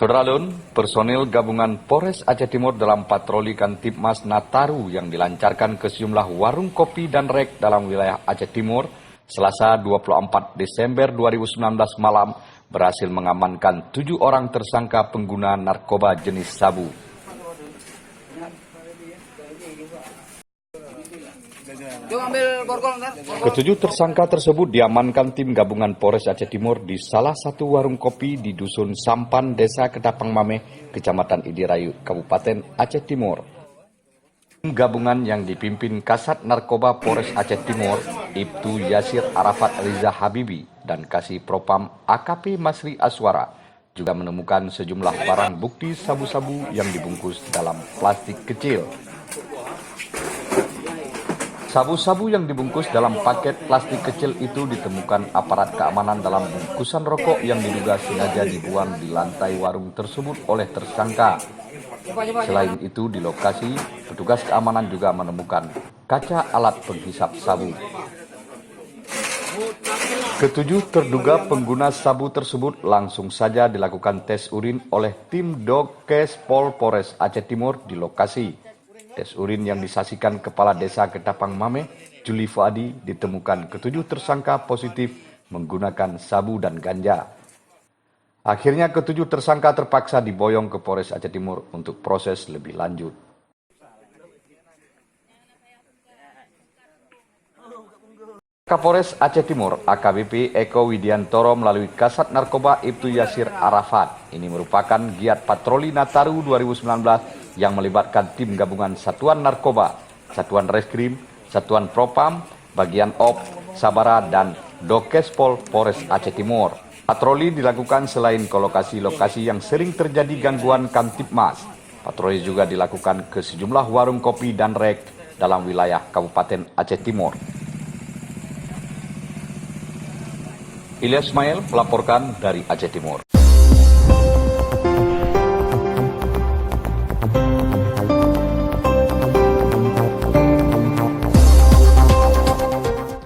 Saudara Lun, personil gabungan Polres Aceh Timur dalam patroli Kantipmas Nataru yang dilancarkan ke sejumlah warung kopi dan rek dalam wilayah Aceh Timur, Selasa 24 Desember 2019 malam berhasil mengamankan 7 orang tersangka pengguna narkoba jenis sabu. Ketujuh tersangka tersebut diamankan tim gabungan Polres Aceh Timur di salah satu warung kopi di Dusun Sampan, Desa Ketapang Mameh, Kecamatan Idirayu, Kabupaten Aceh Timur. Tim gabungan yang dipimpin Kasat Narkoba Polres Aceh Timur, Ibtu Yasir Arafat Riza Habibi, dan Kasih Propam AKP Masri Aswara, juga menemukan sejumlah barang bukti sabu-sabu yang dibungkus dalam plastik kecil. Sabu-sabu yang dibungkus dalam paket plastik kecil itu ditemukan aparat keamanan dalam bungkusan rokok yang diduga sengaja dibuang di lantai warung tersebut oleh tersangka. Selain itu, di lokasi, petugas keamanan juga menemukan kaca alat penghisap sabu. Ketujuh terduga pengguna sabu tersebut langsung saja dilakukan tes urin oleh tim Dokes Polres Aceh Timur di lokasi. Tes urin yang disaksikan Kepala Desa Ketapang Mameh, Juli Fuadi, ditemukan ketujuh tersangka positif menggunakan sabu dan ganja. Akhirnya ketujuh tersangka terpaksa diboyong ke Polres Aceh Timur untuk proses lebih lanjut. Kapolres Aceh Timur AKBP Eko Widiantoro melalui Kasat Narkoba Ibtu Yasir Arafat. Ini merupakan giat patroli Nataru 2019 yang melibatkan tim gabungan Satuan Narkoba, Satuan Reskrim, Satuan Propam, Bagian Op, Sabara, dan Dokespol Polres Aceh Timur. Patroli dilakukan selain ke lokasi-lokasi yang sering terjadi gangguan Kantipmas. Patroli juga dilakukan ke sejumlah warung kopi dan rek dalam wilayah Kabupaten Aceh Timur. Ilyas Ismail melaporkan dari Aceh Timur.